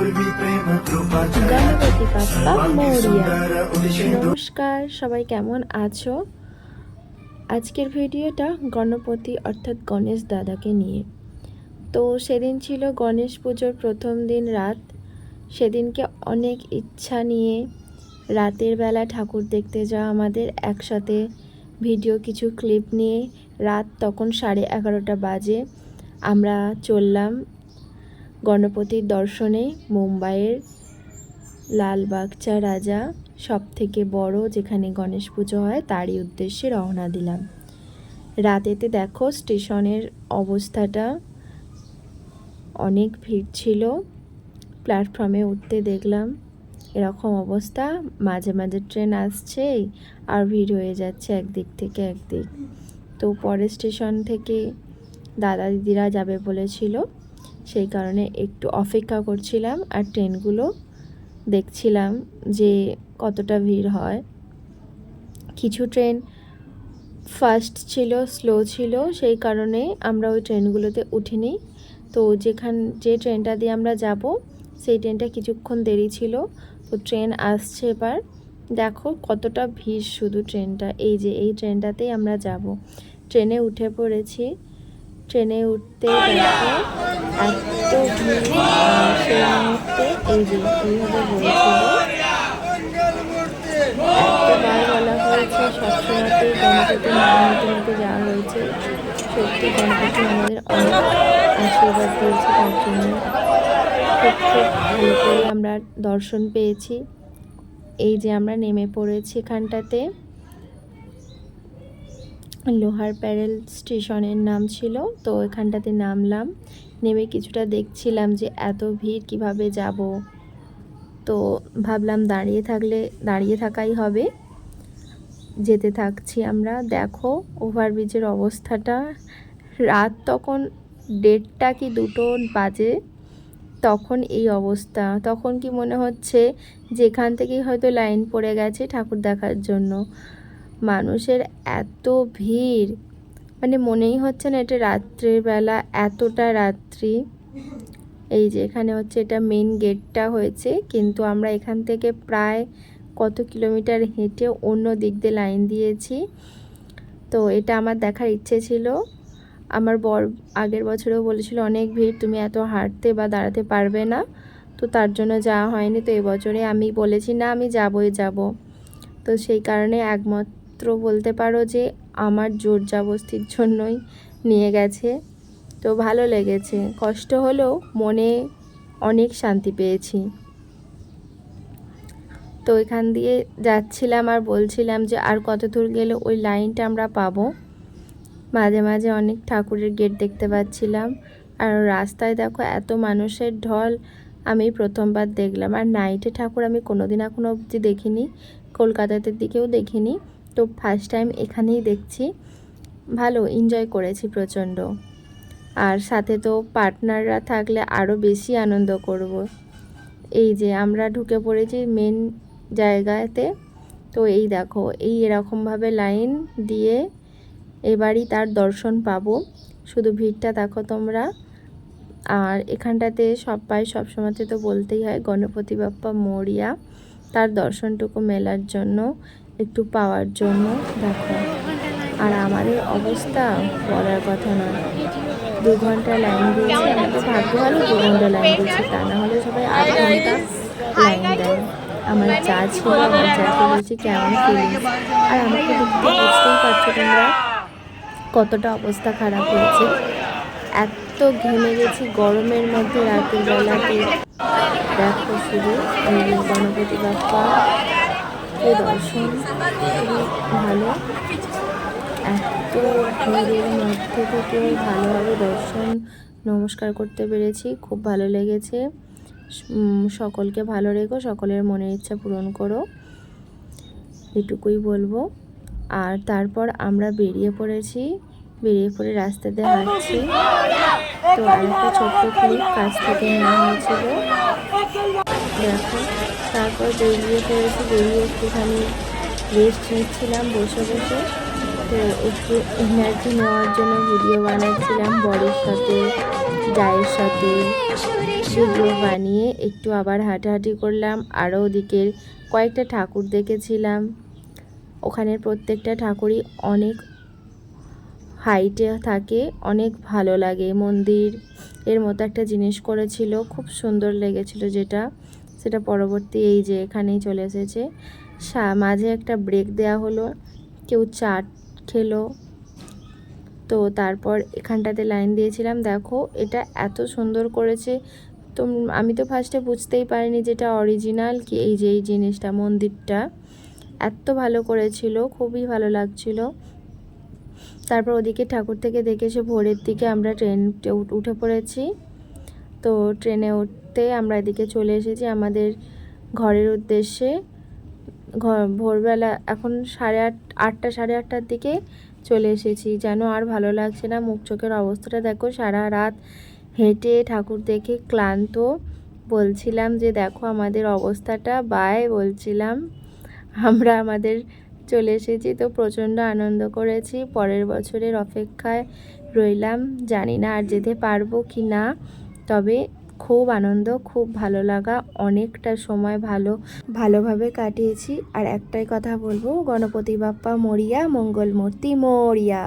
Ganapati Bappa Moria. নমস্কার, সবাই কেমন আছো? আজকের ভিডিওটা গণপতি অর্থাৎ গণেশ দাদাকে নিয়ে। তো সেদিন ছিল গণেশ পুজোর প্রথম দিন রাত। সেদিনকে অনেক ইচ্ছা নিয়ে রাতের বেলা ঠাকুর দেখতে যাওয়া, আমাদের একসাথে ভিডিও কিছু ক্লিপ নিয়ে রাত তখন 11:30 বাজে আমরা চললাম গণপতির দর্শনে। মুম্বাইয়ের লালবাগচা রাজা সব থেকে বড় যেখানে গণেশ পুজো হয় তারই উদ্দেশ্যে রওনা দিলাম। রাতেতে দেখো স্টেশনের অবস্থাটা, অনেক ভিড় ছিল। প্ল্যাটফর্মে উঠতে দেখলাম এরকম অবস্থা, মাঝে মাঝে ট্রেন আসছে আর ভিড় হয়ে যাচ্ছে একদিক থেকে একদিক। তো পরের স্টেশন থেকে দাদা দিদিরা যাবে বলেছিল, সেই কারণে একটু অপেক্ষা করছিলাম আর ট্রেনগুলো দেখছিলাম যে কতটা ভিড় হয়। কিছু ট্রেন ফাস্ট ছিল, স্লো ছিল, সেই কারণে আমরা ওই ট্রেনগুলোতে উঠিনি। তো যে ট্রেনটা দিয়ে আমরা যাব সেই ট্রেনটা কিছুক্ষণ দেরি ছিল। তো ট্রেন আসছে এবার, দেখো কতটা ভিড় শুধু ট্রেনটা। এই ট্রেনটাতেই আমরা যাব। ট্রেনে উঠে পড়েছি। ট্রেনে উঠতে দেখো এত ভিড়, সেই মুহূর্তে এইভাবে বলেছিল, এতবার বলা হয়েছে, সবসময়তেই গণপতি নামতে নিতে যাওয়া হয়েছে। সত্যি গণপতি আমাদের অনেক আশীর্বাদ দিয়েছে, তার জন্য খুব খুব ভালো করে আমরা দর্শন পেয়েছি। আমরা নেমে পড়েছি এখানটাতে, লোহার প্যারেল স্টেশনের নাম ছিল। তো এখানটাতে নামলাম, নেমে কিছুটা দেখছিলাম যে এত ভিড় কিভাবে যাব। তো ভাবলাম দাঁড়িয়ে থাকাই হবে, যেতে থাকছি আমরা। দেখো ওভারব্রিজের অবস্থাটা, রাত তখন 1:30 কি 2 বাজে, তখন এই অবস্থা। তখন কি মনে হচ্ছে যেখান থেকেই হয়তো লাইন পড়ে গেছে ঠাকুর দেখার জন্য। মানুষের এত ভিড়, মানে মনেই হচ্ছে না এটা রাত্রের বেলা, এতটা রাত্রি। এখানে হচ্ছে এটা মেন গেটটা হয়েছে, কিন্তু আমরা এখান থেকে প্রায় কত কিলোমিটার হেঁটে অন্য দিক দিয়ে লাইন দিয়েছি। তো এটা আমার দেখার ইচ্ছে ছিল। আমার বর আগের বছরেও বলেছিল অনেক ভিড়, তুমি এত হাঁটতে বা দাঁড়াতে পারবে না, তো তার জন্য যাওয়া হয়নি। তো এবছরে আমি বলেছি না, আমি যাবই যাব। তো সেই কারণে একমাত্র বলতে পারো যে আমার জোর জবরদস্তির জন্যই নিয়ে গেছে। তো ভালো লেগেছে, কষ্ট হলেও মনে অনেক শান্তি পেয়েছি। তো এখান দিয়ে যাচ্ছিলাম আর বলছিলাম যে আর কত দূর গেলে ওই লাইনটা আমরা পাবো। মাঝে মাঝে অনেক ঠাকুরের গেট দেখতে পাচ্ছিলাম। আর রাস্তায় দেখো এত মানুষের ঢল, আমি প্রথমবার দেখলাম। আর নাইটে ঠাকুর আমি কোনোদিন এখনো অবধি দেখিনি, কলকাতাতে দিকেও দেখিনি। তো ফার্স্ট টাইম এখানেই দেখছি। ভালো এনজয় করেছি প্রচণ্ড। আর সাথে তো পার্টনাররা থাকলে আরও বেশি আনন্দ করব। আমরা ঢুকে পড়েছি মেন জায়গাতে। তো দেখো এরকমভাবে লাইন দিয়ে এবারই তার দর্শন পাবো। শুধু ভিড়টা দেখো তোমরা। আর এখানটাতে সবসময়তে তো বলতেই হয় গণপতি বাপ্পা মোরিয়া, তার দর্শনটুকু মেলার জন্য, একটু পাওয়ার জন্য। দেখো আর আমাদের অবস্থা বলার কথা নয়, 2 ঘন্টা লাইন দিয়েছে। আমাদের ভাগ্য ভালো 2 ঘন্টা লাইন দিয়েছে, তা না হলে সবাই 8 ঘন্টা লাইন দেয়। আমার যা ছিল, আমার যাকে বলছি কেমন ফিলিংস। আর আমাকে দেখতে বুঝতেই পারছো তোমরা কতটা অবস্থা খারাপ হয়েছে। এত ঘেমে গেছি গরমের মধ্যে রাতের বেলাতে। দেখো শুধু গণপতি বাপ্পা দর্শন খুবই ভালো। এত ভিড়ের মধ্যে থেকে ভালোভাবে দর্শন নমস্কার করতে পেরেছি, খুব ভালো লেগেছে। সকলকে ভালো রেখো, সকলের মনের ইচ্ছা পূরণ করো, এটুকুই বলবো। আর তারপর আমরা বেরিয়ে পড়ে রাস্তাতে হাঁটছি। তো আরেকটা ছোট্ট ক্লিপ কাছ থেকে নেওয়া হয়েছিল, দেখো। তারপর বেরিয়ে একটুখানি রেস্ট নিচ্ছিলাম বসে বসে। তো একটু এনার্জি নেওয়ার জন্য ভিডিও বানাচ্ছিলাম বরের সাথে, চায়ের সাথে ভিডিও বানিয়ে একটু আবার হাঁটাহাঁটি করলাম। আরও ওদিকের কয়েকটা ঠাকুর দেখেছিলাম। ওখানের প্রত্যেকটা ঠাকুরই অনেক হাইটে থাকে, অনেক ভালো লাগে। মন্দির এর মতো একটা জিনিস করেছিল, খুব সুন্দর লেগেছিল। সেটা পরবর্তী এই যে এখানেই চলে এসেছে। মাঝে একটা ব্রেক দেয়া হলো, কেউ চাট খেলো। তো তারপর এখানটাতে লাইন দিয়েছিলাম। দেখো এটা এত সুন্দর করেছে, তো আমি তো ফার্স্টে বুঝতেই পারিনি যেটা অরিজিনাল কি। এই যে এই জিনিসটা, মন্দিরটা এত ভালো করেছিল, খুবই ভালো লাগছিল। তারপর ওদিকে ঠাকুর থেকে দেখে এসে ভোরের দিকে আমরা ট্রেনতে উঠে পড়েছি। তো ট্রেনে উঠতে আমরা এদিকে চলে এসেছি আমাদের ঘরের উদ্দেশ্যে। ভোরবেলা এখন 8:30 সাড়ে 8টার দিকে চলে এসেছি। যেন আর ভালো লাগছে না, মুখ চোখের অবস্থাটা দেখো। সারা রাত হেঁটে ঠাকুর দেখে ক্লান্ত। বলছিলাম যে দেখো আমাদের অবস্থাটা, বাই বলছিলাম। আমরা চলে এসেছি, তো প্রচণ্ড আনন্দ করেছি। পরের বছরের অপেক্ষায় রইলাম, জানি না আর যেতে পারবো কি না। তবে খুব আনন্দ, খুব ভালো লাগা, অনেকটা সময় ভালোভাবে কাটিয়েছি। আর একটাই কথা বলবো, গণপতি বাপ্পা মরিয়া, মঙ্গলমূর্তি মরিয়া।